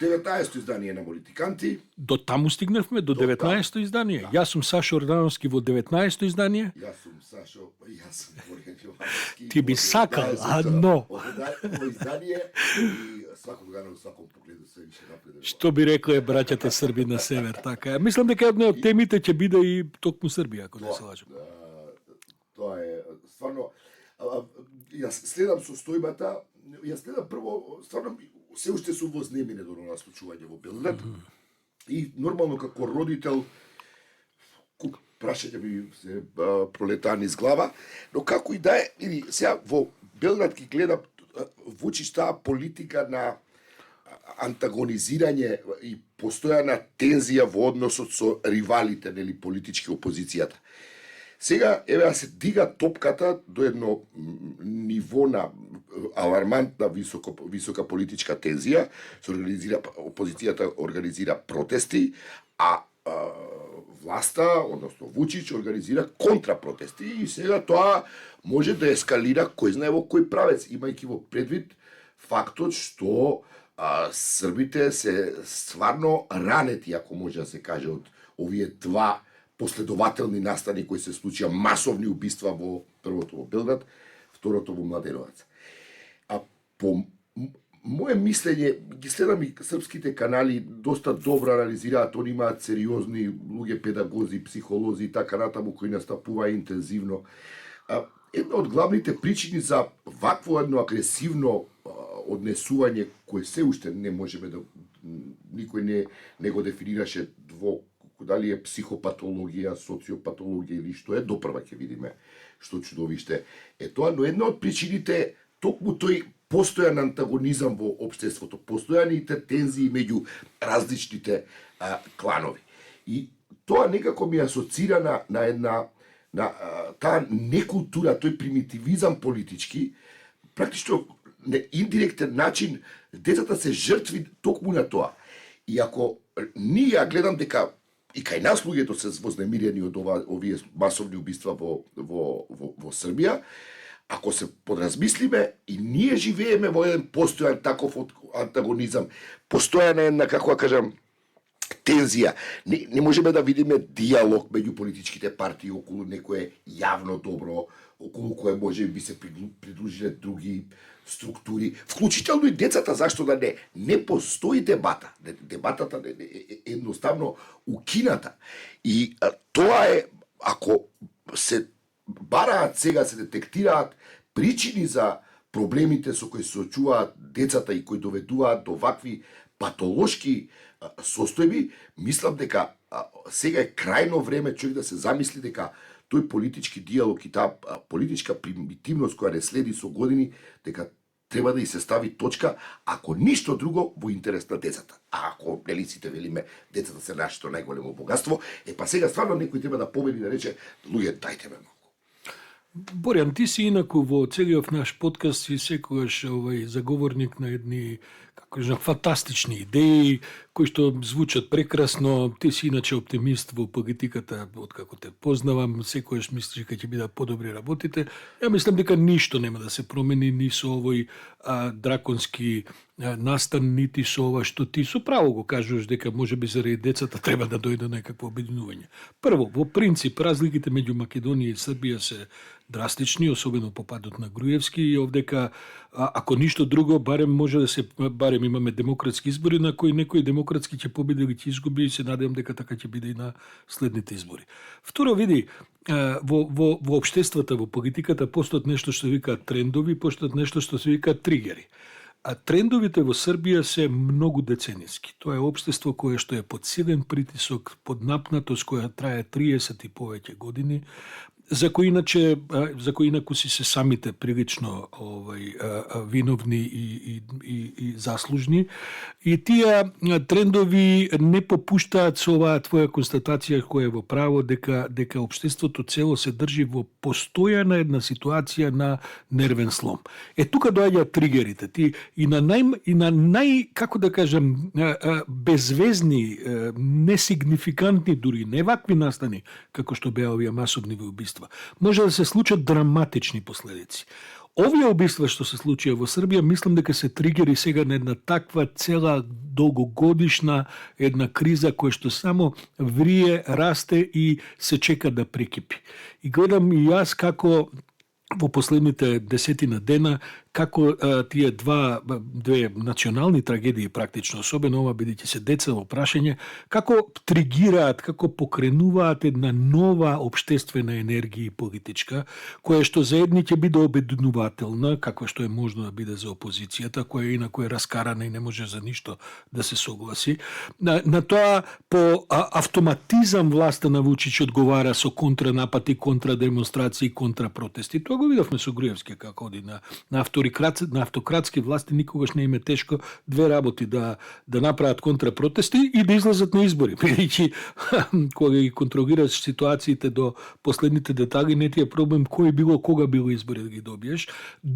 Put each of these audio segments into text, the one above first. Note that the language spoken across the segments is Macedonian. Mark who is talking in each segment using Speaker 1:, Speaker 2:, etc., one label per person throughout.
Speaker 1: 19-то издание на Политиканти.
Speaker 2: До таму стигнавме, до 19-то издание. Јас сум Сашо Ордановски во 19-то издание.
Speaker 1: Јас сум Сашо, јас сум Борјан Јовановски.
Speaker 2: Ти би сакал, но
Speaker 1: Во издание и сваког дана во сваком погледу се више напредува.
Speaker 2: што би рекле браќата Срби на север, така е. Мислам дека една од темите ќе биде и токму Србија, ако не се лажам.
Speaker 1: Тоа е стварно јас следам состојбата, јас следам прво стварно се уште сум вознемирен од она случување во Белград. И нормално како родител куп прашања ми се пролетаа низ глава, но како и да е, или сега во Белград ги гледам вучиш таа политика на антагонизирање и постојана тензија во односот со ривалите, нели, политички опозицијата. Сега, еве, се дига топката до едно ниво на алармантна висока политичка тензија, се организира, опозицијата организира протести, а власта, односно Вучич, организира контрапротести и сега тоа може да ескалира кој знае во кој правец, имајќи во предвид фактот што србите се стварно ранети, ако може да се каже, од овие два последователни настани кои се случија, масовни убиства во првото во Белград, второто во Младеноваc. А по моje мислење, ги следам и српските канали, доста добро анализираат, они имаат сериозни луѓе, педагози, психолози и така натаму, кои настапува интензивно. Една од главните причини за вакво едно агресивно однесување, кое се уште не можеме да, никој не го дефинираше дали е психопатологија, социопатологија или што е, допрва ќе видиме што чудовиште е тоа, но една од причините токму тој постојан антагонизам во општеството, постојаните тензии меѓу различните кланови. И тоа некако ми асоцира на една таа некултура, тој примитивизам политички, практично на индиректен начин децата се жртви токму на тоа. И ако ние ја гледам дека и кај нас луѓето се вознемирени од овие масовни убиства во Србија, ако се подразмислиме, и ние живееме во еден постојан таков антагонизам, постојана една, како да кажам, тензија. Не можеме да видиме диалог меѓу политичките партии околу некое јавно добро, околу кое може би се придружиле други структури, вклучително и децата, зашто да не? Не постои дебата. Дебатата е едноставно укината. И тоа е, ако се бараат сега, се детектираат причини за проблемите со кои се соочуваат децата и кои доведуваат до вакви патолошки состојби, мислам дека сега е крајно време човек да се замисли дека тој политички диалог и таа политичка примитивност која не следи со години, дека треба да и се стави точка, ако ништо друго, во интерес на децата. А ако сите велиме, децата се нашето најголемо богатство, па сега стварно некој треба да победи да рече, луѓе, дајте ме малку.
Speaker 2: Борјан, ти си инаку во целиот наш подкаст и секогаш заговорник на едни, како кажам, фантастични идеи, кои што звучат прекрасно. Ти си иначе оптимист во политиката, откако те познавам, секогаш мислиш дека ќе бидат подобри работите. Ја мислам дека ништо нема да се промени ни со овој драконски настан, нити со ова што ти со право го кажуваш дека можеби заради децата треба да дојде некакво обединување. Прво, во принцип, разликите меѓу Македонија и Србија се драстични, особено по падот на Груевски, и овдека, ако ништо друго, барем може да се, барем имаме демократски избори на кои некој демократски ќе победи или ќе изгуби, и се надевам дека така ќе биде и на следните избори. Второ, види, во општествата, во политиката постојат нешто што се викаат трендови, постојат нешто што се викаат тригери. А трендовите во Србија се многу децениски. Тоа е општество кое што е под силен притисок, под напнатост која трае 30 и повеќе години, за кои инаку си се самите прилично виновни и заслужни. И тие трендови не попуштаат со оваа твоја констатација која е во право дека општеството цело се држи во постојана една ситуација на нервен слом. Тука доаѓаат тригерите. Ти и на нај како да кажам безвезни, несигнификантни дури, не вакви настани како што беа овие масовни убиства, може да се случат драматични последици. Овие убиства што се случија во Србија, мислам дека се тригери сега на една таква цела долгогодишна една криза која што само врие, расте и се чека да прекипи. И гледам и јас како во последните десетина дена како тие две национални трагедии практично, особено ова бидејќи се деца во прашање, како тригираат, како покренуваат една нова општествена енергија и политичка, која што за едни ќе биде обединувателна, каква што е можно да биде за опозицијата, која инаку е раскарана и не може за ништо да се согласи. На тоа по автоматизам власта на Вучич одговара со контранапати, контрадемонстрации, контрапротести. Тоа го видовме со Груевски како оди на автократски власти, никогаш не им е тешко две работи да направат контрапротести и да излезат на избори. Бидејќи кога ги контролираш ситуациите до последните детали, не ти е проблем кој било, кога било избори да ги добиеш.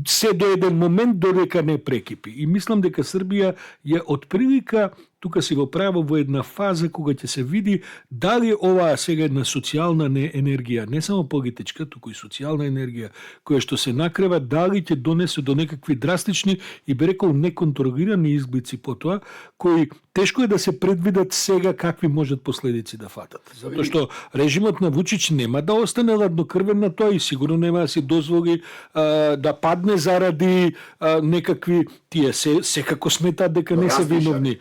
Speaker 2: Се до еден момент додека не прекипи. И мислам дека Србија е отприлика тука си го прави во една фаза кога ќе се види дали оваа сега една социјална енергија, не само политичка, туку и социјална енергија, која што се накрева, дали ќе донесе до некакви драстични и би рекол неконтролирани изблици по тоа, кои тешко е да се предвидат сега какви можат последици да фатат. Затоа што режимот на Вучич нема да остане ладнокрвен на тоа и сигурно нема да си дозволи да падне заради некакви тие секако сметаат дека не се виновни.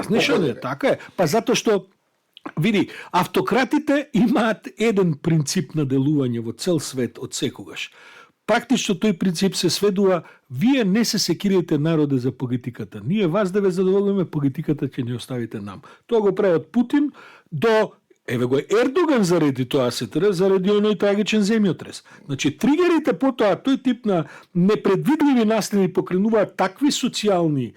Speaker 2: Разнешен е, така е. Па затоа што види, автократите имаат еден принцип на делување во цел свет од секогаш. Практично тој принцип се сведува: вие не се секирате народе за политиката. Ние вас да ве задоволиме, политиката ќе ни оставите нам. Тоа го прават Путин до еве го Ердоган заради тоа СТР, заради оној трагичен земјотрес. Значи, тригерите по тоа, тој тип на непредвидливи настани покренуваат такви социјални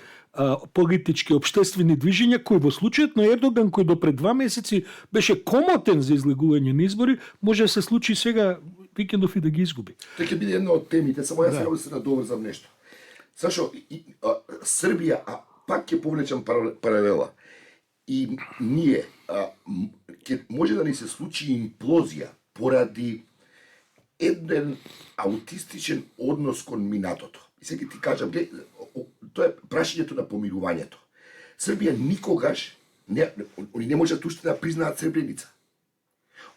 Speaker 2: политички, обштествени движења, кои во случајот на Ердоган, кој до пред 2 месеци беше комотен за излегување на избори, може да се случи сега викендов и да ги изгуби.
Speaker 1: Тоа ќе биде една од темите, само јас сега се надоврзам нешто. Зашо Србија, пак ќе повлечам паралела, и ние ќе може да ни се случи имплозија поради еден аутистичен однос кон минатото. И сега ти кажам, тоа е прашањето на помирувањето. Србија никогаш они не можат уште да признаат Сребреница.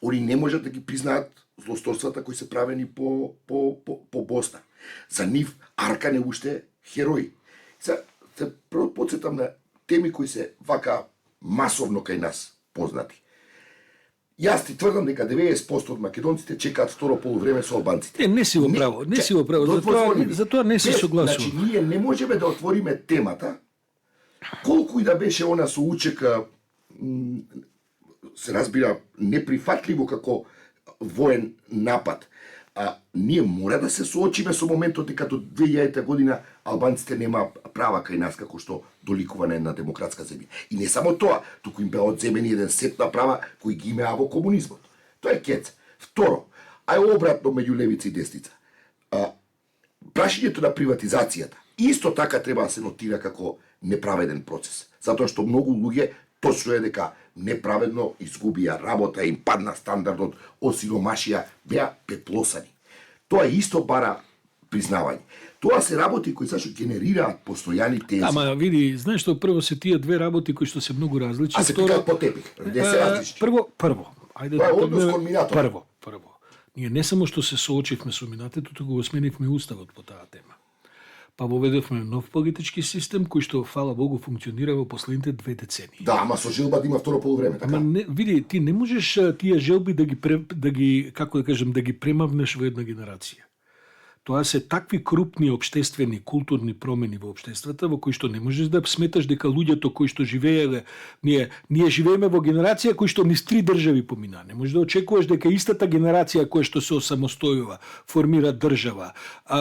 Speaker 1: Они не можат да ги признаат злосторствата кои се правени по Босна. За нив Аркан е уште херој. Се потсетам на теми кои се вака масовно кај нас познати. Јас ти тврдам дека 90% од македонците чекаат второ полувреме со албанците.
Speaker 2: Не си го право, не си го право. Затоа не се согласувам.
Speaker 1: Значи, ние не можеме да отвориме темата, колку и да беше она со УЧК, се разбира, неприфатливо како воен напад. Ние мора да се соочиме со моментот дека до 2000 година албанците нема права кај нас како што доликува на една демократска земја. И не само тоа, туку им беа одземени еден сет на права кои ги имеа во комунизмот. Тоа е кец. Второ, обратно меѓу левица и десница. Прашањето на приватизацијата исто така треба да се нотира како неправеден процес. Затоа што многу луѓе точно е дека неправедно изгубија работа, им падна стандардот, осиромашија, беа пеплосани. Тоа исто бара признавање. Тоа се работи кои сашо генерираат постојани тензии.
Speaker 2: Ама види, знаеш што, прво се тие две работи кои што се многу различни.
Speaker 1: А се пикаат по тепих, не се различни.
Speaker 2: Прво. Ајде
Speaker 1: тоа е однос кон минатото.
Speaker 2: Прво. Ние не само што се соочивме со минатото, туку го сменивме уставот по таа тема. Па воведовме нов политички систем кој што, фала Богу, функционира во последните 2 децении.
Speaker 1: Да, ама со желба да има второ полувреме, така.
Speaker 2: Ама не, види, ти не можеш тие желби да ги како да кажем, да ги премавнеш во една генерација. Тоа се такви крупни општествени, културни промени во општествата во кои што не можеш да сметаш дека луѓето кои што живееле, ние живееме во генерација кои што низ 3 држави помина. Не можеш да очекуваш дека истата генерација која што се осамостојува, формира држава,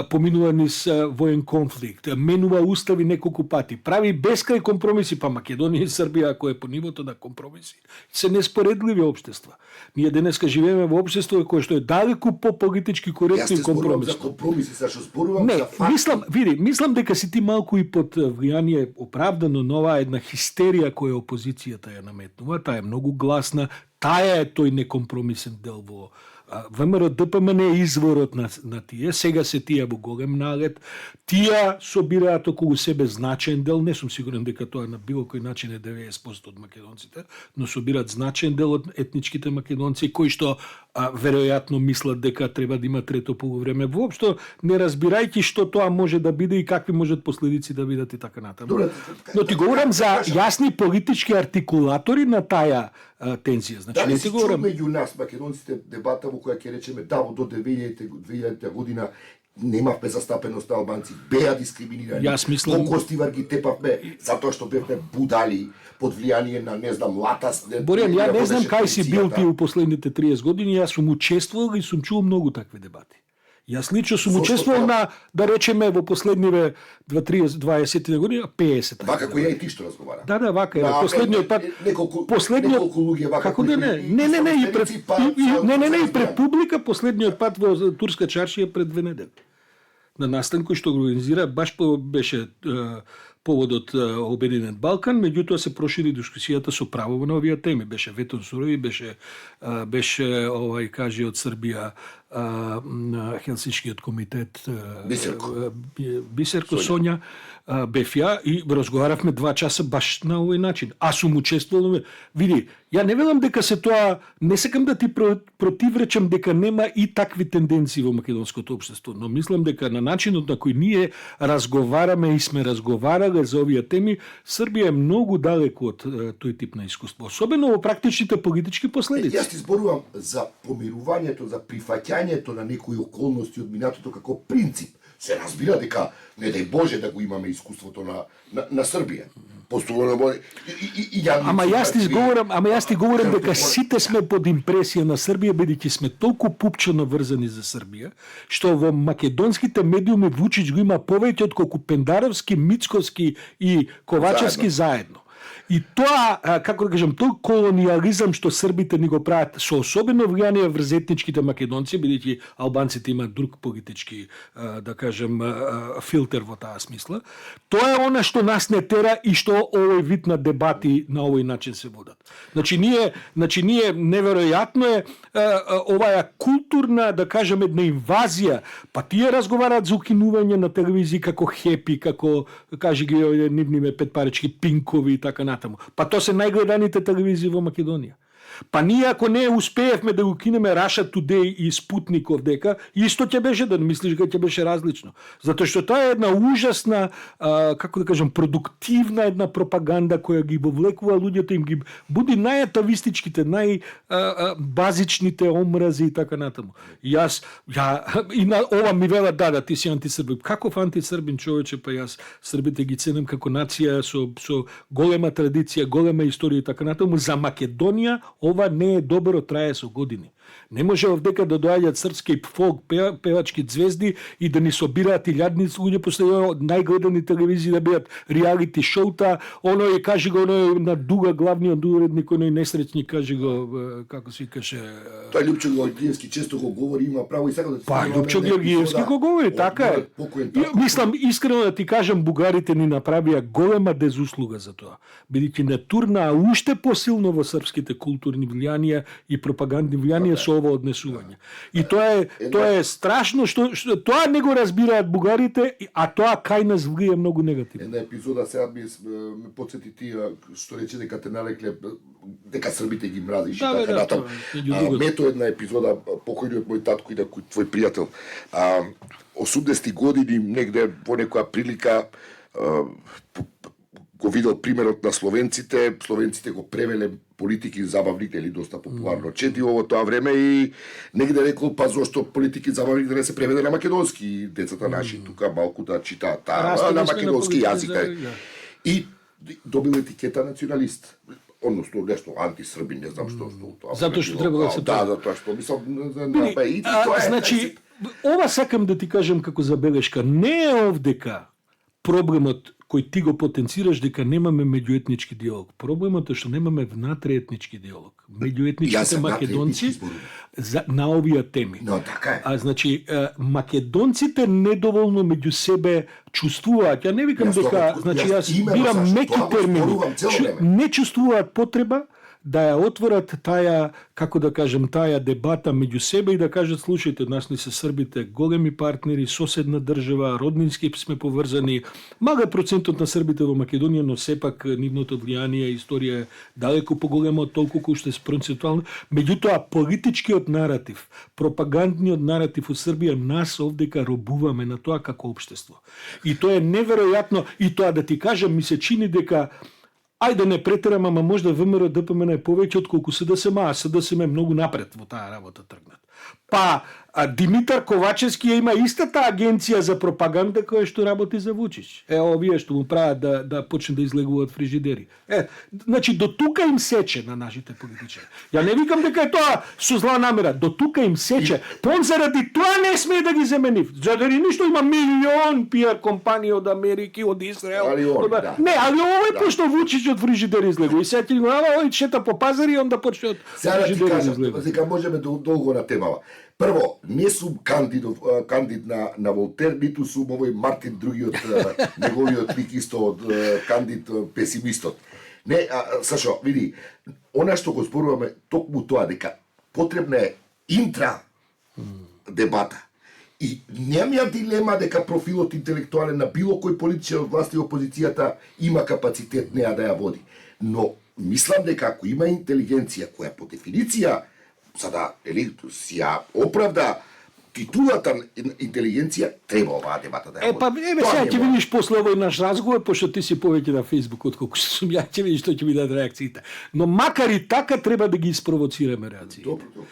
Speaker 2: поминува низ воен конфликт, менува устави неколку пати, прави бескрај компромиси, па Македонија и Србија кој е по нивото на компромиси, се неспоредливи општества. Ние денеска живееме во општество кое што е далеку по политички коректно и компромисно. Мислам дека си ти малку и под влијание оправдано на оваа една хистерија која опозицијата ја наметнува, таа е многу гласна, таа е тој некомпромисен дел ВМРО ДПМН е изворот на тие, сега се тие во голем налет, тие собираат околу себе значаен дел, не сум сигурен дека тоа на било кој начин е 90% од македонците, но собираат значаен дел од етничките македонци, кои што веројатно мислат дека треба да има трето полувреме, воопшто не разбирајќи што тоа може да биде и какви можат последици да бидат и така натаму. Но ти говорам за јасни политички артикулатори на таа тензија. Значи,
Speaker 1: Дали
Speaker 2: не
Speaker 1: си
Speaker 2: ти говорам...
Speaker 1: чув меѓу нас, македонците, дебата во која ќе речеме да, до 2000 година немавме застапеност на албанци, беа дискриминирани.
Speaker 2: Јас мислам...
Speaker 1: Колку стивар ги тепавме, затоа што бевме будали под влијание на, не знам, латас...
Speaker 2: Борјан, ја не знам кај си бил ти у последните 30 години, јас сум учествувал и сум чул многу такви дебати. Јас лично сум учествувал на, да речеме, во последниве 20 години, 50.
Speaker 1: Вака кој ја и ти што разговара.
Speaker 2: Да, вака е. Последниот пат...
Speaker 1: Неколку
Speaker 2: луѓе
Speaker 1: вака...
Speaker 2: Како да не? Не, и пред публика, последниот пат во Турска чаршија пред 2 недели. На настан кој што го организира, баш беше поводот Обединет Балкан, меѓутоа се прошири дискусијата со право на овие теми. Беше Ветон Сурови, беше кажи од Србија на Хелсиншкиот комитет Бисерко Сонја, бев ја и разговаравме 2 часа баш на овој начин. А сум учествувал, види, ја не велам дека се тоа, не сакам да ти противречам дека нема и такви тенденции во македонското општество, но мислам дека на начинот на кој ние разговараме и сме разговарале за овие теми, Србија е многу далеку од тој тип на искуство, особено во практичните политички последици.
Speaker 1: Јас ти зборувам за помирувањето, за прифаќањето на некои околности од минатото како принцип. Се разбира дека не дај Боже да го имаме искуството на Србија.
Speaker 2: Ама јас ти говорам дека сите сме под импресија на Србија, бидејќи сме толку пупчено врзани за Србија, што во македонските медиуми Вучич го има повеќе од колку Пендаровски, Мицковски и Ковачевски заедно. И тоа, како да кажам, тој колониализам што србите ни го прават со особено влијание врз етничките македонци, бидејќи албанците имаат друг политички, да кажем, филтер во таа смисла, тоа е она што нас не тера и што овој вид на дебати на овој начин се водат. Значи ние неверојатно е оваа културна, да кажем, една инвазија, па тие разговараат за укинување на телевизии како Хепи, како кажи ги нивниме петпарички Пинкови и така натаму. Па тоа се најгледаните телевизии во Македонија. Па ние ако не успеевме да го кинеме Russia Today и Спутник овдека, исто ќе беше, да не мислиш дека ќе беше различно. Затоа што тоа е една ужасна, како да кажам, продуктивна една пропаганда која ги вовлекува луѓето, им ги буди најатавистичките, најбазичните омрази и така натаму. И на ова ми велат да ти си антисрбин. Каков антисрбин, човече, па јас србите ги ценам како нација со голема традиција, голема историја и така натаму. За Македонија ова не е добро, трае со години. Не може овдека да доаѓаат српски фолк певачки звезди и да ни собираат илјадници луѓе после најгледани телевизии да бидат реалити шоута, оној кажи го оној на дуга главниот уредник, оној несреќник кажи го, како се каже...
Speaker 1: Тој Лјупчо Георгиевски често го говори, има право и сега да...
Speaker 2: Па Лјупчо Георгиевски го говори, така е. Мислам, искрено да ти кажам, бугарите ни направија голема дезуслуга за тоа, бидејќи не турнаа уште посилно во српските културни влијанија и пропагандни влијанија со ово однесување. И тоа е страшно што тоа не го разбираат бугарите, а тоа кај нас влие многу негативно.
Speaker 1: Една епизода сега ме потсети тие што рече дека те нарекле дека србите ги мразиш и така натаму. Мето една епизода покојниот мој татко и твој пријател 80 години негде во некоја прилика го видел примерот на словенците го превеле политики забавник или доста популарно чети во тоа време и негде рекол па зошто политики забавник да не се преведе на македонски, децата наши тука малку да читаат на македонски јазик. И добил етикета националист. Односно нешто антисрбин, не знам што тоа.
Speaker 2: Затоа што треба да се
Speaker 1: затоа што мислам
Speaker 2: значи ова сакам да ти кажам како забелешка, не е овдека проблемот кој ти го потенцираш дека немаме меѓуетнички диалог. Проблемот е што немаме внатреетнички диалог. Меѓуетничките македонци на овие теми.
Speaker 1: Но така е.
Speaker 2: Значи македонците недоволно меѓу себе чувствуваат. Ја не викам дека, значи јас бирам меки термини. Не чувствуваат потреба да ја отворат тая, како да кажем, тая дебата меѓу себе и да кажат, слушајте, нас не се србите големи партнери, соседна држава, роднински сме поврзани, мага процентот на србите во Македонија, но сепак нивното влијание, историја е далеко поголема од толку кој што е процентуално. Меѓутоа, политичкиот наратив, пропагандниот наратив во Србија нас овдека робуваме на тоа како општество. И тоа е неверојатно, и тоа да ти кажам, ми се чини дека ајде не претерам, ама можда ВМРО ДПМН е повеќе од колку СДСМ, а СДСМ е многу напред во таа работа тргнат. Па Димитар Ковачевски има истата агенција за пропаганда која што работи за Вучич. Овие што му прават да почне да излегуваат фрижидери. Значи до тука им сече на нашите политичари. Ја не викам дека е тоа со зла намера, до тука им сече. Он заради тоа не смее да ги замени. Заради ништо има милион пиар компании од Америка, од Израел. Не, али овој пошто Вучич од фрижидери излегува. И сега ќе го овој шета по пазари и онда почне од фрижидери излегува.
Speaker 1: Сега можеме долго на темава. Прво, не сум кандид на Волтер, ниту сум овој Мартин другиот, неговиот лик исто од кандид песимистот. Не, Сашо, види, она што го зборуваме токму тоа, дека потребна е интра дебата. И немја дилема дека профилот интелектуален на било кој политичар од власт и опозицијата има капацитет неа да ја води. Но мислам дека ако има интелигенција која по дефиниција сада, си ја оправда титулата интелигенција, треба оваа дебата да ја води.
Speaker 2: Сега ќе видиш после овој наш разговор, пошто ти си повеќе на Фејсбук отколку што сум ја, ќе видиш што ќе бидат реакциите. Но макар и така треба да ги испровоцираме реакциите.
Speaker 1: Добро.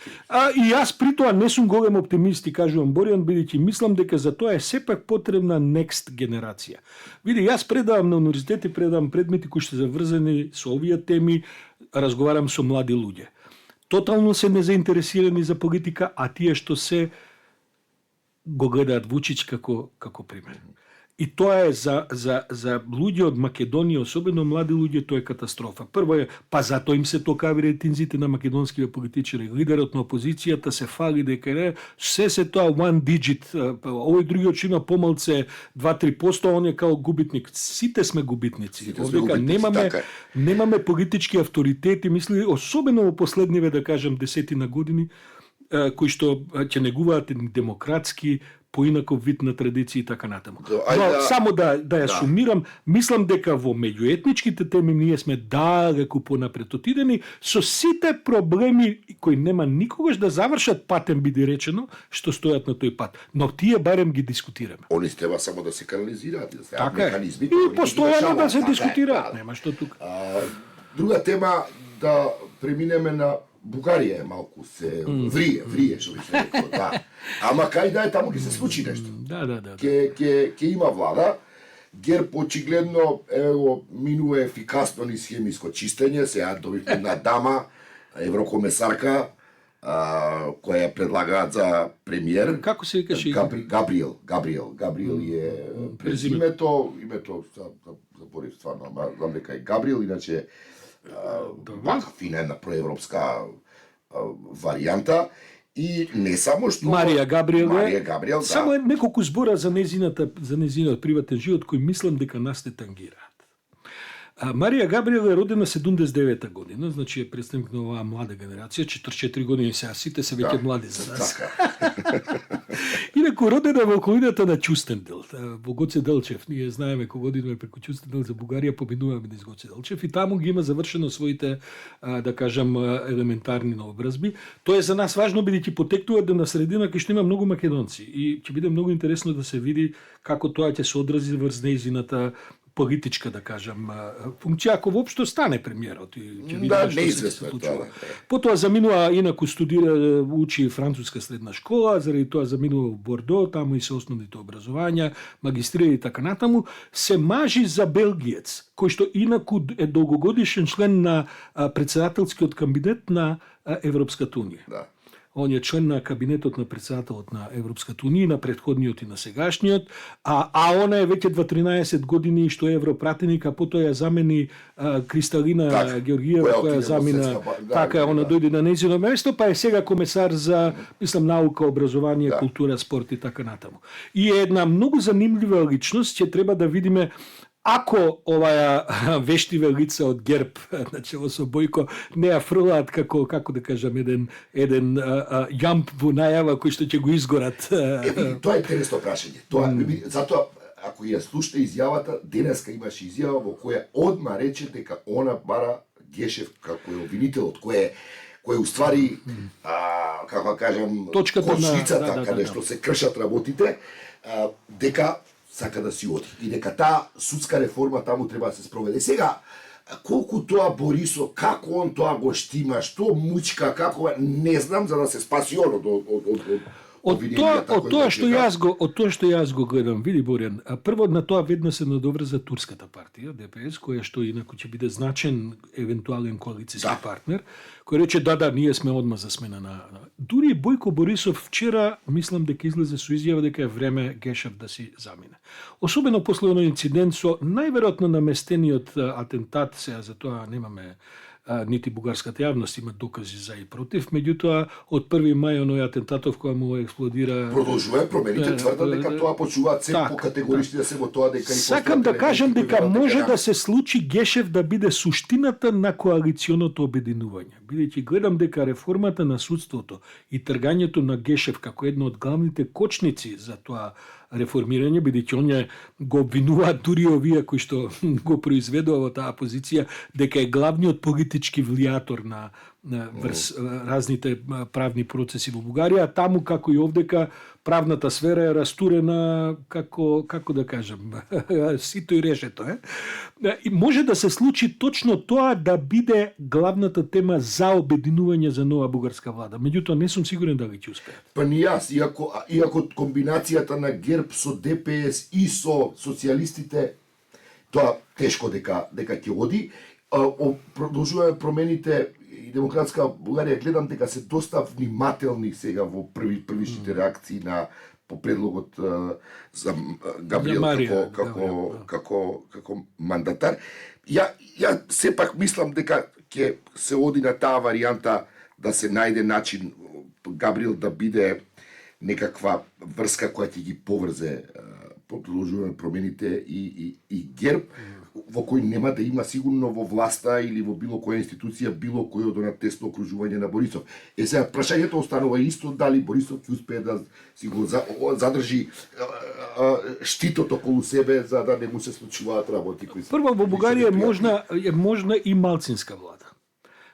Speaker 2: И јас при тоа не сум голем оптимист и кажувам Боријан, бидејќи мислам дека за тоа е сепак потребна next генерација. Види, јас предавам на универзитет и предавам предмети кои што се врзани со овие теми, разговарам со млади луѓе. Тотално се незаинтересирани за политика, а тие што се го гледаат Вучич како пример. И тоа е за луѓе од Македонија, особено млади луѓе, тоа е катастрофа. Прво е, па затоа им се токави рейтинзите на македонските политичари. Лидерот на опозицијата се фали дека не, се тоа one digit, овој другиот што има помалце 2-3%, он е као губитник. Сите сме губитници. Немаме политички авторитети, мисли, особено во последниве, да кажем, 10 години, кои што ќе негуваат демократски, поинаков вид на традиции и така натаму. Само да ја сумирам, мислам дека во меѓуетничките теми ние сме далеку понапред отидени со сите проблеми кои нема никогаш да завршат патем, биде речено, што стојат на тој пат. Но тие барем ги дискутираме.
Speaker 1: Они треба само да се канализираат, да се механизми.
Speaker 2: И постојано да се дискутираат, нема што тука.
Speaker 1: Друга тема, да преминеме на Бугарија е малку се врие, што би се рекол, да. Ама кај да е, таму ќе се случи нешто.
Speaker 2: Да.
Speaker 1: Ќе има влада, ГЕРБ очигледно минува ефикасно низ хемиско чистење, сега добивме една дама, еврокомесарка, која ја предлагаат за премиер.
Speaker 2: Како се викаше?
Speaker 1: Габриел е името заборив стварно, знам дека е Габриел, иначе вака фина една проевропска варијанта. И не само што
Speaker 2: Марија Габриел,
Speaker 1: да.
Speaker 2: Само неколку збора за незиниот приватен живот кој мислам дека нас не тангираат. Марија Габриел е родена 79-та година, значи е представник на оваа млада генерација, 44 години сега, сите се веќе млади за нас. Инаку родена во околината на Ќустендел, во Гоце Делчев. Ние знаеме кога одиме преку Ќустендел за Бугарија, поминуваме низ Гоце Делчев и таму ги има завршено своите, да кажам, елементарни наобразби. Тоа е за нас важно, бидејќи потекнува на средина кај што има многу македонци и ќе биде многу интересно да се види како тоа ќе се одрази врз нејзината политичка, да кажам, функција, ако воопшто стане премиерот.
Speaker 1: Да, неизвестно е тоа.
Speaker 2: Потоа заминува, инаку студира, учи француска средна школа, заради тоа заминува во Бордо, таму и се основните образовања, магистрира и така натаму, се мажи за белгиец, кој што инаку е долгогодишен член на председателскиот кабинет на Европската унија.
Speaker 1: Да.
Speaker 2: Он е член на кабинетот на председателот на Европската унија, на претходниот и на сегашниот, а она е веќе 13 години што е европратеник, а потоа ја замени Кристалина Георгиева, која замина, така она дојде на нејзино место, па е сега комесар за, мислам, наука, образование, култура, спорт и така натаму. И е една многу занимљива личност, ќе треба да видиме ако оваа вештиве лица од ГЕРБ, начело со Бојко, не ја фрлаат како да кажам еден јамп во најава кој што ќе го изгорат.
Speaker 1: Тоа е интересно прашање. Затоа ако ја слушате изјавата, денеска имаше изјава во која одма рече дека она бара Гешев како е обвинителот, кој уствари како да кажам кошницата каде што се кршат работите, дека сака да си оди и дека таа судска реформа таму треба да се спроведе. Сега колку тоа Борисов, како он тоа го штима, што мучка, како не знам, за да се спаси он
Speaker 2: од тоа што јас го гледам, види Борјан, прво на тоа веднаш се надоврза турската партија, ДПС, која што инаку ќе биде значен евентуален коалициски партнер, кој рече да, ние сме одма за смена на... Дури Бојко Борисов вчера, мислам дека излезе со изјава дека е време Гешев да си замине. Особено после оној инцидент со најверојатно наместениот атентат, сега за тоа немаме нити бугарската јавност има докази за и против, меѓутоа од 1 мај оној атентатов која му експлодира...
Speaker 1: Продолжува, промените тврдат дека тоа почуваат се по-категорични да се во тоа дека...
Speaker 2: Сакам да кажам дека може да се случи Гешев да биде суштината на коалиционото обединување. Бидејќи гледам дека реформата на судството и тргањето на Гешев како едно од главните кочници за тоа реформирање, бидејќи оние го обвинуваат дури овие кои што го произведува во таа позиција дека е главниот политички влијатор на врз разните правни процеси во Бугарија, таму како и овдека правната сфера е растурена како да кажам, сито и решето е. И може да се случи точно тоа да биде главната тема за обединување за нова бугарска влада. Меѓутоа не сум сигурен дали ќе успеат.
Speaker 1: Па ни јас, иако комбинацијата на ГЕРБ со ДПС и со социјалистите, тоа тешко дека ќе оди, продолжуваме промените и демократска Бугарија, гледам дека се доста внимателни сега во првишните реакции на по предлогот за Габриел како мандатар. Ја сепак мислам дека ќе се оди на таа варијанта да се најде начин Габриел да биде некаква врска која ќе ги поврзе продолжуваме промените и ГЕРБ, во кој нема да има сигурно во власта или во било која институција, било кој од она тесно окружување на Борисов. Сега, прашањето останува исто, дали Борисов ќе успее да си го задржи штитот околу себе, за да не му се случуваат работи кои се...
Speaker 2: Прво, во Бугарија е можна и малцинска влада.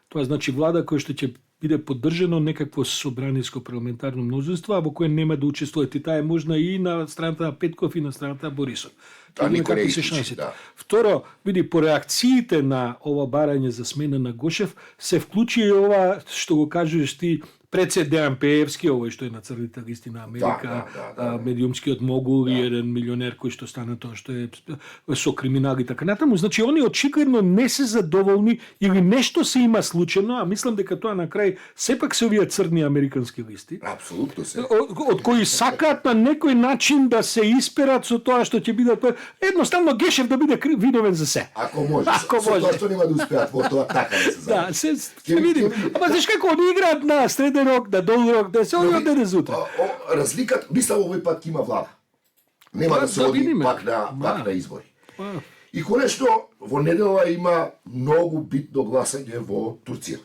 Speaker 2: Тоа значи влада која што ќе биде поддржано некакво собраниско парламентарно мнозинство, а во кое нема да учествуваат, и таа е можна и на страната на Петков и на страната на Борисов. Второ, види, по реакциите на ова барање за смена на Гошев се вклучи и ова што го кажеш ти председ Дејан Пеевски, овој што е на црните листи на Америка, медиумскиот могул и еден милионер кој што стана тоа што е со криминали и така натаму. Значи, они очигледно не се задоволни или нешто се има случено, а мислам дека тоа на крај сепак се овие црни американски листи.
Speaker 1: Апсолутно се.
Speaker 2: Од кои сакаат на некој начин да се исперат со тоа што ќе бидат едноставно Гешев да биде виновен за се.
Speaker 1: Ако може. Тоа што нема да успеат во тоа така да се
Speaker 2: да, се видим. Ама знаеш како они играат на среден рок, на долг рок, да се оди од денес утре.
Speaker 1: Разликата, мислам овој пат ќе има влада. Нема да се оди пак на избори. И конечно, во недела има многу битно гласање во Турција.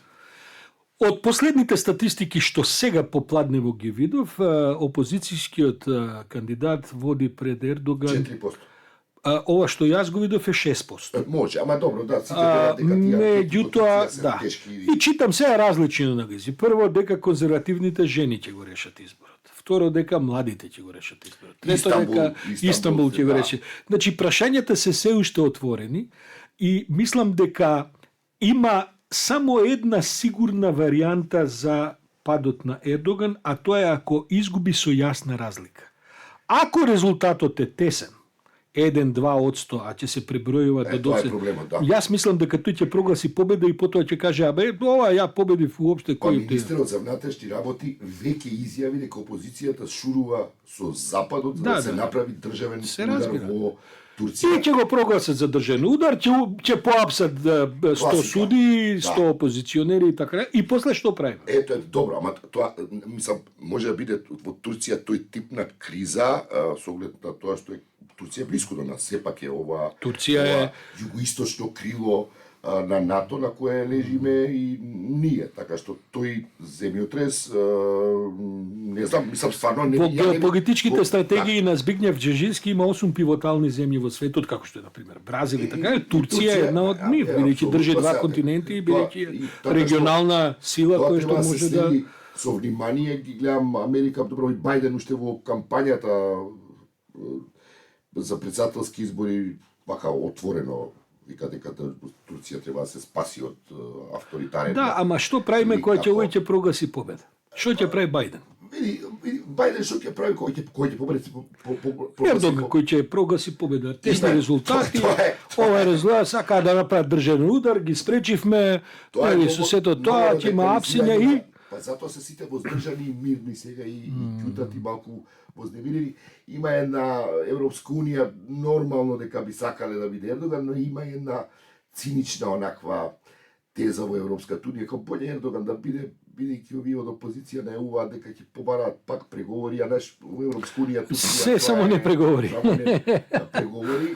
Speaker 2: Од последните статистики што сега попладнево ги видов, опозицијскиот кандидат води пред Ердоган
Speaker 1: 4%.
Speaker 2: Ова што јас го видов е 6%.
Speaker 1: Може, ама добро, да, сите дека тие
Speaker 2: меѓутоа, да. И читам сега различни анализи. Прво, дека конзервативните жени ќе го решат изборот. Второ, дека младите ќе го решат изборот. Трето, дека Истанбул ќе го реши. Значи, прашањата се уште отворени и мислам дека има само една сигурна варијанта за падот на Ердоган, а тоа е ако изгуби со јасна разлика. Ако резултатот е тесен, 1-2%, а ќе се пребројува до доцент.
Speaker 1: Да.
Speaker 2: Јас мислам дека тој ќе прогласи победа и потоа ќе каже, ова ја победив уопште кој те.
Speaker 1: Министерот за внатрешни работи веќе изјави дека опозицијата шурува со Западот за да се направи државен удар Турција
Speaker 2: И ќе го прогласат за државен удар, ќе поапсат 100
Speaker 1: Класика.
Speaker 2: суди, 100
Speaker 1: Да.
Speaker 2: опозиционери и така. И после што правиме?
Speaker 1: Ето е добро, ама тоа мислам може да биде во Турција тој тип на криза со оглед на тоа што Турција е блиску до нас, сепак е ова
Speaker 2: Турција
Speaker 1: ова
Speaker 2: е
Speaker 1: југоисточно крило на НАТО на кое лежиме и ние, така што тој земјотрес не знам, мислам стварно не
Speaker 2: Во
Speaker 1: ја не би-
Speaker 2: геополитичките
Speaker 1: во-
Speaker 2: стратегии на Збигнев Бжежински има 8 пивотални земји во светот, како што е, например, Бразил и така. Турција е една од нив, бидејќи држи два континенти и бидејќи регионална сила
Speaker 1: Тоа
Speaker 2: која
Speaker 1: треба
Speaker 2: што
Speaker 1: да се
Speaker 2: може да...
Speaker 1: следи со внимание, ги гледам Америка, добро и Бајден уште во кампањата за председателски избори вака отворено вика дека Турција треба да се спаси од авторитарен.
Speaker 2: Да, ама што правиме
Speaker 1: Или
Speaker 2: кога ќе
Speaker 1: како?
Speaker 2: овој ќе прогласи победа? Што ќе прави Бајден?
Speaker 1: Види, Бајден што ќе прави кој ќе победи
Speaker 2: Ердоган кој ќе прогласи победа. Тесни
Speaker 1: Има,
Speaker 2: резултати.
Speaker 1: тоа е.
Speaker 2: Ова е резултат, сака да направат државен удар, ги спречивме, нели со сето тоа ќе има апсиња и
Speaker 1: Па затоа се сите воздржани и мирни сега и ќутат и малку вознемирени. Има една Европска унија нормално дека би сакале да биде Ердоган, но има една цинична онаква теза во Европската унија како боле Ердоган да биде бидејќи овие од опозиција најуваат дека ќе побараат пак преговори, а наш во Европска унија
Speaker 2: се само не преговори.
Speaker 1: Само не преговори.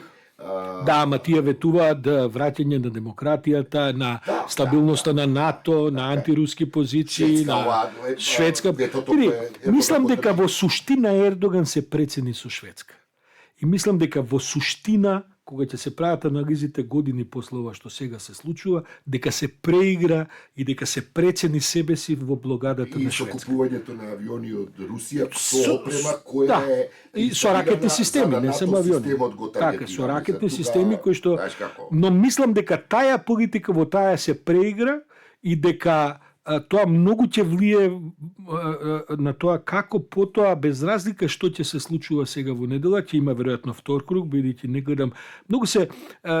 Speaker 2: Да, ама тие ветуваат да враќање на демократијата, на
Speaker 1: Да,
Speaker 2: стабилноста на НАТО, на антируски позиции,
Speaker 1: Шведска,
Speaker 2: на
Speaker 1: ова,
Speaker 2: Шведска.
Speaker 1: ветото
Speaker 2: Види,
Speaker 1: е
Speaker 2: мислам
Speaker 1: потреби.
Speaker 2: дека во суштина Ердоган се прецени со Шведска. И мислам дека во суштина, кога ќе се прават анализите години после ова што сега се случува, дека се преигра и дека се прецени себе си во блогадата
Speaker 1: И
Speaker 2: на
Speaker 1: со
Speaker 2: Шведска.
Speaker 1: купувањето на авиони од Русија
Speaker 2: Со-
Speaker 1: со опрема која
Speaker 2: да.
Speaker 1: е
Speaker 2: И со ракетни системи, не само авиони. Така, со ракетни системи кои што...
Speaker 1: Знаеш како?
Speaker 2: Но мислам дека таа политика во таа се преигра и дека тоа многу ќе влие на тоа како потоа без разлика што ќе се случува сега во недела, ќе има веројатно втор круг, бидејќи не гледам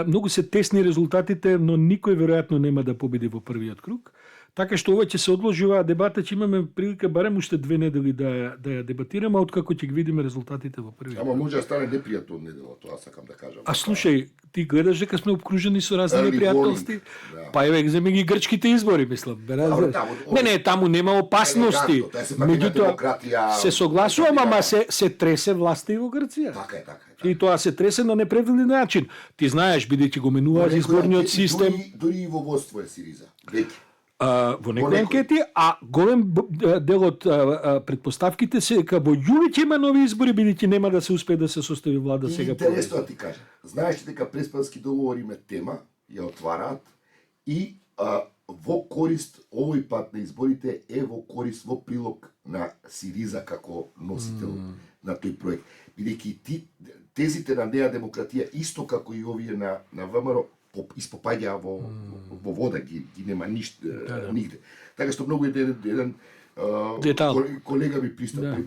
Speaker 2: многу се тесни резултатите, но никој веројатно нема да победи во првиот круг. Така што ова ќе се одложи оваа дебата, ќе имаме прилика барем уште 2 недели да ја дебатираме, откако ќе ги видиме резултатите во првиот.
Speaker 1: Ама може да стане непријатно од недела, тоа сакам да кажам.
Speaker 2: А слушај, ти гледаш дека сме обкружени со разни
Speaker 1: Early
Speaker 2: непријателности?
Speaker 1: warning, да.
Speaker 2: Па еве земи ги грчките избори, мислам.
Speaker 1: Добро, таму,
Speaker 2: Не, таму нема опасности.
Speaker 1: елегантно, тоа е сепак една демократија,
Speaker 2: се согласувам, ама
Speaker 1: кандидат.
Speaker 2: се тресе власта и во Грција.
Speaker 1: Така е, така е.
Speaker 2: И тоа се тресе на неправилен начин. Ти знаеш, бидејќи го менувааш изборниот систем,
Speaker 1: Дури и во водство е Сириза. Веќе.
Speaker 2: во некои
Speaker 1: некои.
Speaker 2: анкети, а голем дел од предпоставките се дека во јули ќе има нови избори, бидејќи нема да се успее да се состави влада
Speaker 1: И
Speaker 2: сега.
Speaker 1: интересно да ти кажам. Знаеш ли дека преспански договори ме тема ја отвараат и во корист овој пат на изборите е во корист во прилог на Сириза како носител на тој проект. Бидејќи тезите на неа демократија исто како и овие на ВМРО испопаѓа во вода, ги нема ништо нигде. Така што многу еден
Speaker 2: Детал.
Speaker 1: колега ми пристап,
Speaker 2: Да.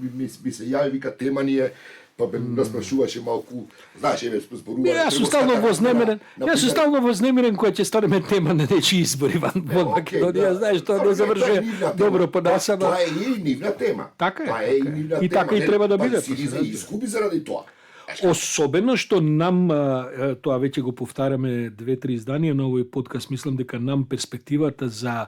Speaker 1: ми се јави, вика тема ни е, па ме наспрашуваше малку, знаеш, еве зборуваме.
Speaker 2: Јас сум стално вознемирен. Јас сум стално вознемирен кога ќе станеме тема на нечии избори во Македонија, знаеш, тоа не завршува добро по нас, ама
Speaker 1: Тоа е и нивна тема.
Speaker 2: Така е,
Speaker 1: Тоа
Speaker 2: така е.
Speaker 1: нивна
Speaker 2: И
Speaker 1: тема.
Speaker 2: така и треба да биде,
Speaker 1: Па Сириза
Speaker 2: разбира.
Speaker 1: изгуби заради тоа.
Speaker 2: особено што нам тоа веќе го повтараме 2-3 изданија на овој подкаст, мислам дека нам перспективата за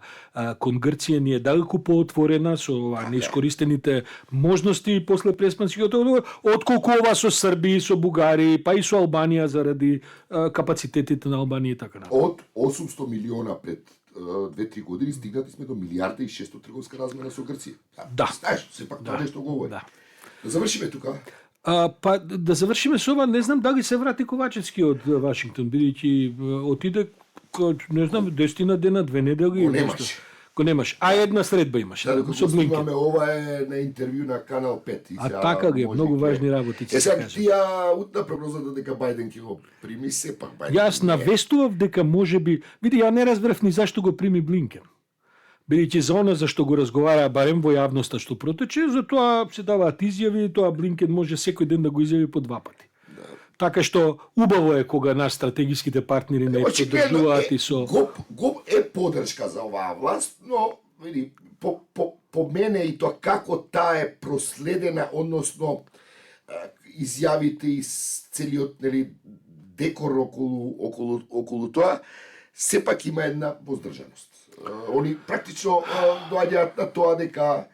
Speaker 2: кон Грција ни е далеку поотворена со ова неискористените можности после преспанскиот договор, отколку ова со Србија, со Бугари, па и со Албанија заради капацитетите на Албанија и така натаму.
Speaker 1: Од 800 милиона пред 2-3 години стигнати сме до милиарда и 600 трговска размена со Грција.
Speaker 2: Да.
Speaker 1: Знаеш, сепак тоа нешто говори.
Speaker 2: Да.
Speaker 1: Да завршиме тука.
Speaker 2: Па да завршиме со ова, не знам дали се врати Ковачевски од Вашингтон, бидејќи отиде не знам 10 дена, 2 недели
Speaker 1: Го
Speaker 2: или
Speaker 1: немаш.
Speaker 2: нешто. Го немаш. А една средба имаше
Speaker 1: Да, докато
Speaker 2: со Блинкен.
Speaker 1: снимаме ова е на интервју на Канал 5. И
Speaker 2: А
Speaker 1: сега
Speaker 2: така ги е,
Speaker 1: може
Speaker 2: многу
Speaker 1: ќе-
Speaker 2: важни работи ќе се
Speaker 1: сега
Speaker 2: кажат.
Speaker 1: тија утна прогнозата дека Бајден ќе го прими, сепак Бајден.
Speaker 2: Јас навестував дека можеби, види, ја не разбрав ни зашто го прими Блинкен. Бидејќи за она за што го разговараа барем во јавноста што протече, за тоа се даваат изјави, тоа Блинкен може секој ден да го изјави по 2 пати. Така што убаво е кога наш стратегиските партнери не
Speaker 1: Очигледно
Speaker 2: поддржуваат и со
Speaker 1: го е подршка за оваа власт, но види по мене и тоа како таа е проследена, односно изјавите и целиот декор околу тоа, сепак има една воздржаност. Они практично доаѓаат на тоа дека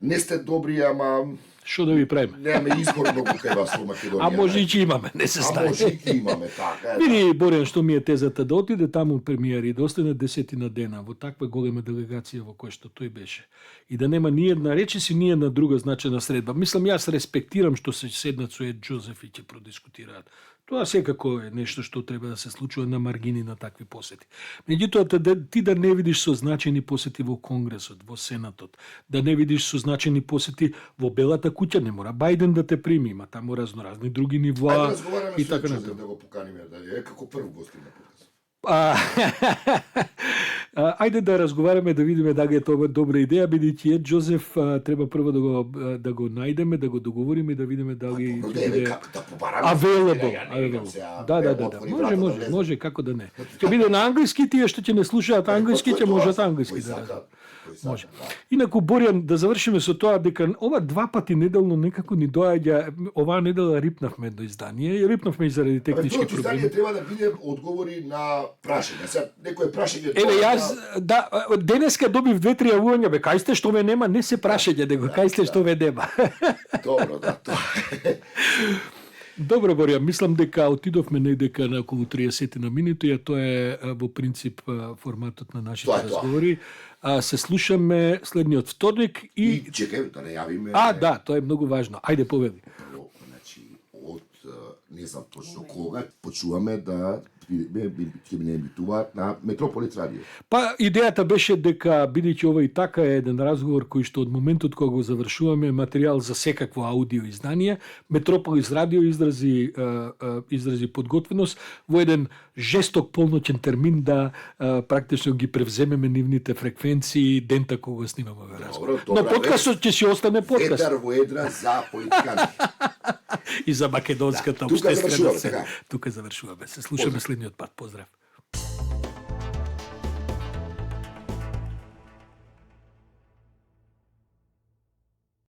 Speaker 1: не сте добри, ама
Speaker 2: Што да ви правиме?
Speaker 1: немаме избор многу кај вас во Македонија.
Speaker 2: А може и ќе имаме, не се
Speaker 1: А
Speaker 2: знае.
Speaker 1: може и ќе имаме, така.
Speaker 2: Види, Борјан, што ми е тезата, да отиде таму премиер и да остане 10 дена во таква голема делегација во која што тој беше. И да нема ни една, речи си ни една друга значена средба. Мислам, јас респектирам што се седнат со Ед Џозеф и ќе продискутираат. Тоа секако е нешто што треба да се случува на маргини на такви посети. Меѓутоа, ти да не видиш со значени посети во Конгресот, во Сенатот, да не видиш со значени посети во Белата куќа, не мора Бајден да те прими, има таму разноразни други
Speaker 1: Ајде
Speaker 2: нивоа
Speaker 1: разговараме
Speaker 2: и
Speaker 1: со
Speaker 2: така
Speaker 1: Џозеф
Speaker 2: натаму.
Speaker 1: да го поканиме, да е како прв гостин на подкаст.
Speaker 2: Ајде да разговараме, да видиме дали е тоа добра идеја, бидејќи Ед Џозеф треба прво да го најдеме, да го договориме и да видиме дали
Speaker 1: Добро,
Speaker 2: ќе биде
Speaker 1: како да побараме.
Speaker 2: available.
Speaker 1: Ја не видам сега,
Speaker 2: Да.
Speaker 1: отвори
Speaker 2: Може,
Speaker 1: врата да
Speaker 2: може,
Speaker 1: влезе.
Speaker 2: може, како да не. Ќе биде на англиски, тие што ќе не слушаат англиски, ќе можат англиски да разберат. Може. Инаку, Борјан, да завршиме со тоа дека ова 2 пати неделно некако ни доаѓа, оваа недела рипнавме едно издание, и рипнавме и заради технички
Speaker 1: Првото
Speaker 2: проблеми.
Speaker 1: издание треба да биде одговори на прашања. Сега некое прашање
Speaker 2: Еве јас денеска добив 2-3 јавувања, бе кај сте што ме нема, не се прашање, него кај сте што ме нема.
Speaker 1: Добро, да, тоа.
Speaker 2: Добро, Борја, мислам дека отидовме негдека на околу 30 на минути, а тоа е во принцип форматот на нашите
Speaker 1: Тоа е тоа.
Speaker 2: разговори. Се слушаме следниот вторник
Speaker 1: И
Speaker 2: и...
Speaker 1: чекај да најавиме.
Speaker 2: Да, тоа е многу важно. Ајде, повели.
Speaker 1: Прво, значи, од не знам точно кога почуваме да ќе ме емитуваат на Метрополит радио.
Speaker 2: Па идејата беше дека бидејќи ова и така е еден разговор кој што од моментот кога го завршуваме материјал за секакво аудио издание, Метрополис радио изрази подготвеност во еден жесток полноќен термин да практично ги превземеме нивните фреквенции дента кога снимаме овој разговор.
Speaker 1: Добра
Speaker 2: Но подкастот ќе си остане подкаст
Speaker 1: Едар во едра за политикани.
Speaker 2: и за македонската
Speaker 1: Да, тука
Speaker 2: општествена
Speaker 1: завршуваме,
Speaker 2: сцена.
Speaker 1: така.
Speaker 2: Тука завршуваме. Се слушаме следниот пат. Поздрав.